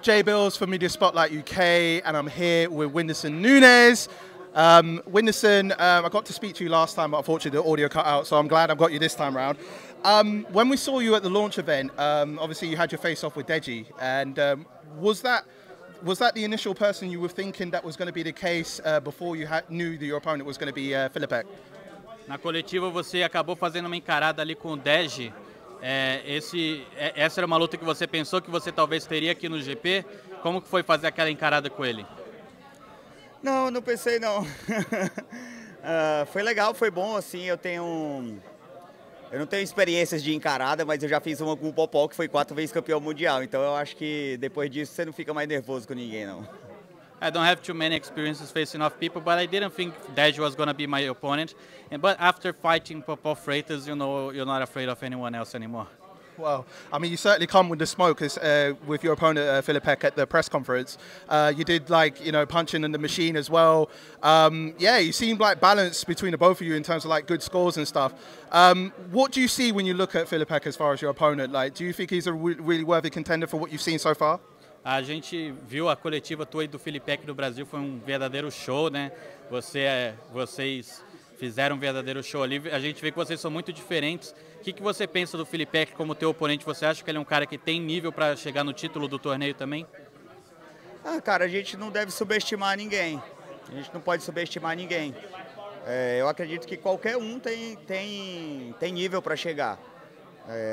Jay Bills for Media Spotlight UK, and I'm here with Whindersson Nunes. Whindersson, I got to speak to you last time, but unfortunately the audio cut out, so I'm glad I've got you this time around. When we saw you at the launch event, obviously you had your face-off with Deji, and was that the initial person you were thinking that was going to be the case before you knew that your opponent was going to be Filipek? Na coletiva você acabou fazendo uma encarada ali com o Deji. Essa era uma luta que você pensou que você talvez teria aqui no GP. Como que foi fazer aquela encarada com ele? Não, não pensei não. Foi legal, foi bom assim. Eu não tenho experiências de encarada, mas eu já fiz uma com o Popó, que foi 4 vezes campeão mundial. Então eu acho que depois disso você não fica mais nervoso com ninguém não. I don't have too many experiences facing off people, but I didn't think Deji was going to be my opponent. But after fighting Popó Freitas, you know, you're not afraid of anyone else anymore. Well, I mean, you certainly come with the smoke with your opponent, Filipek, at the press conference. You did, like, you know, punching in the machine as well. Yeah, you seemed like balanced between the both of you in terms of, like, good scores and stuff. What do you see when you look at Filipek as far as your opponent? Like, do you think he's a really worthy contender for what you've seen so far? A gente viu a coletiva tua e do Filipek do Brasil, foi um verdadeiro show, né? Vocês fizeram um verdadeiro show ali. A gente vê que vocês são muito diferentes. O que você pensa do Filipek como teu oponente? Você acha que ele é um cara que tem nível para chegar no título do torneio também? Cara, a gente não deve subestimar ninguém. A gente não pode subestimar ninguém. Eu acredito que qualquer um tem nível para chegar.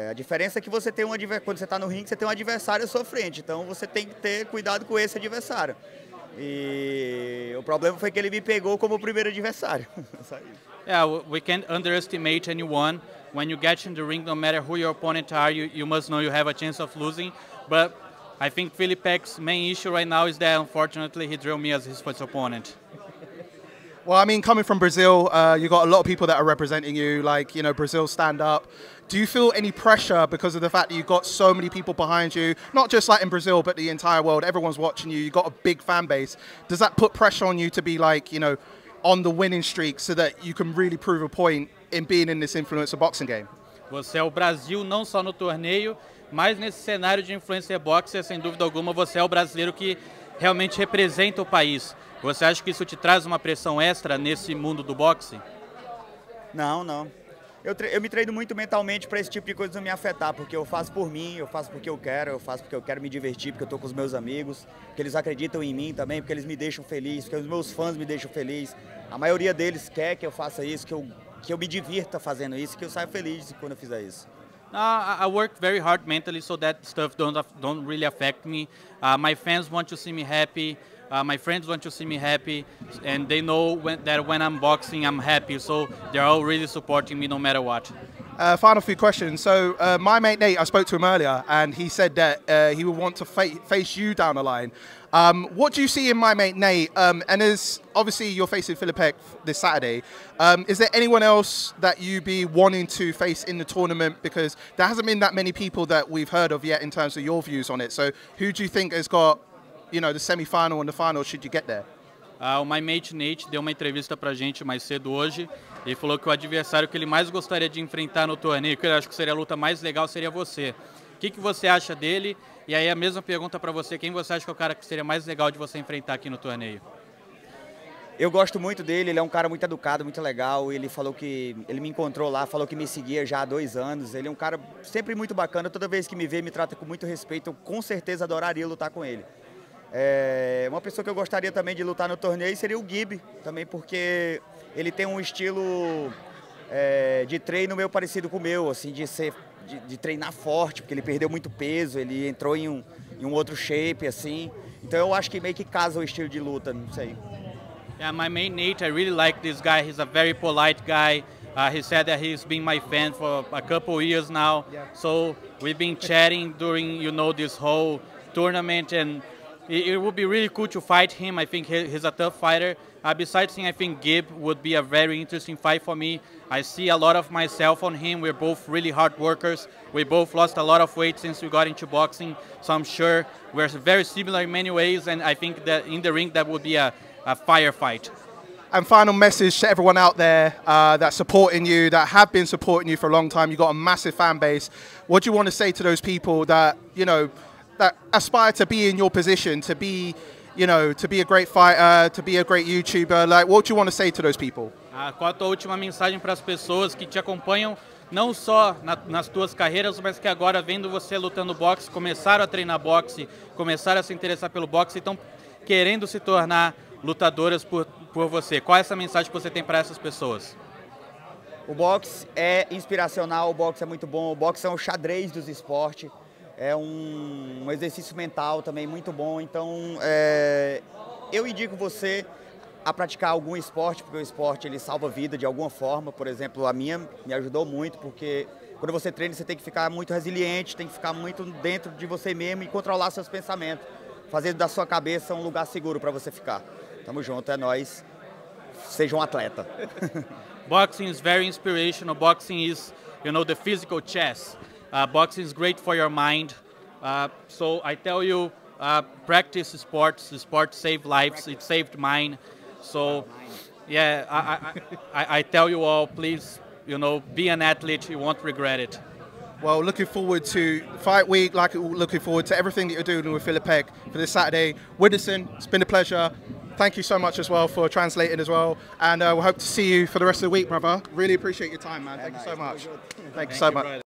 A diferença é que você tem quando você está no ringue, você tem um adversário à sua frente. Então você tem que ter cuidado com esse adversário. E o problema foi que ele me pegou como o primeiro adversário. Yeah, we can't underestimate anyone. When you get in the ring, no matter who your opponent are, you must know you have a chance of losing. But I think Filipek's main issue right now is that unfortunately he drew me as his first opponent. Well, I mean, coming from Brazil, you got a lot of people that are representing you, like, you know, Brazil Stand Up. Do you feel any pressure because of the fact that you've got so many people behind you, not just like in Brazil, but the entire world, everyone's watching you, you've got a big fan base. Does that put pressure on you to be, like, you know, on the winning streak so that you can really prove a point in being in this influencer boxing game? Você é o Brasil não só no torneio, mas nesse cenário de influencer boxer, sem dúvida alguma, você é o brasileiro que realmente representa o país. Você acha que isso te traz uma pressão extra nesse mundo do boxe? Não, não. Eu me treino muito mentalmente para esse tipo de coisa não me afetar, porque eu faço por mim, eu faço porque eu faço porque eu quero me divertir, porque eu estou com os meus amigos, porque eles acreditam em mim também, porque eles me deixam feliz, porque os meus fãs me deixam feliz. A maioria deles quer que eu faça isso, que eu me divirta fazendo isso, que eu saia feliz quando eu fizer isso. I work very hard mentally, so that stuff don't really affect me. My fans want to see me happy. My friends want to see me happy, and they know that when I'm boxing, I'm happy. So they're all really supporting me no matter what. Final few questions. So my mate Nate, I spoke to him earlier, and he said that he would want to face you down the line. What do you see in my mate Nate? And as obviously you're facing Filipek this Saturday, is there anyone else that you be wanting to face in the tournament? Because there hasn't been that many people that we've heard of yet in terms of your views on it. So who do you think has got, you know, the semi-final and the final should you get there? O my mate Nate deu uma entrevista pra gente mais cedo hoje e falou que o adversário que ele mais gostaria de enfrentar no torneio, que eu acho que seria a luta mais legal, seria você. O que você acha dele? E aí a mesma pergunta para você, quem você acha que é o cara que seria mais legal de você enfrentar aqui no torneio? Eu gosto muito dele, ele é um cara muito educado, muito legal. Ele falou que ele me encontrou lá, falou que me seguia já há 2 anos. Ele é um cara sempre muito bacana, toda vez que me vê me trata com muito respeito. Eu com certeza adoraria lutar com ele. Uma pessoa que eu gostaria também de lutar no torneio seria o Gib, também porque ele tem um estilo de treino meio parecido com o meu, assim, de treinar forte, porque ele perdeu muito peso, ele entrou em um outro shape, assim. Então eu acho que meio que casa o estilo de luta, não sei. Yeah, my main Nate, I really like this guy. He's a very polite guy. He said that he's been my fan for a couple years now. Yeah. So we've been chatting during, you know, this whole tournament, and it would be really cool to fight him. I think he's a tough fighter. Besides him, I think Gib would be a very interesting fight for me. I see a lot of myself on him. We're both really hard workers. We both lost a lot of weight since we got into boxing. So I'm sure we're very similar in many ways. And I think that in the ring, that would be a firefight. And final message to everyone out there that's supporting you, that have been supporting you for a long time. You've got a massive fan base. What do you want to say to those people that, you know, that aspire to be in your position, to be, you know, to be a great fighter, to be a great YouTuber? Like, what do you want to say to those people? Qual a tua última mensagem para as pessoas que te acompanham, não só nas tuas carreiras, mas que agora, vendo você lutando boxe, começaram a treinar boxe, começaram a se interessar pelo boxe e estão querendo se tornar lutadoras por você? Qual é essa mensagem que você tem para essas pessoas? O boxe é inspiracional, o boxe é muito bom, o boxe é um xadrez dos esportes, é um exercício mental também muito bom, então eu indico você a praticar algum esporte, porque o esporte ele salva a vida de alguma forma. Por exemplo, a minha me ajudou muito, porque quando você treina você tem que ficar muito resiliente, tem que ficar muito dentro de você mesmo e controlar seus pensamentos, fazer da sua cabeça um lugar seguro para você ficar. Tamo junto, é nóis, seja um atleta. Boxing is very inspirational. Boxing is, you know, the physical chess. Boxing is great for your mind. So I tell you, practice sports. The sport saved lives. It saved mine. So, yeah, I tell you all, please, you know, be an athlete. You won't regret it. Well, looking forward to Fight Week, looking forward to everything that you're doing with Filipek for this Saturday. Whindersson, it's been a pleasure. Thank you so much as well for translating as well. And we'll hope to see you for the rest of the week, brother. Really appreciate your time, man. Thank you so much. Thank you so much.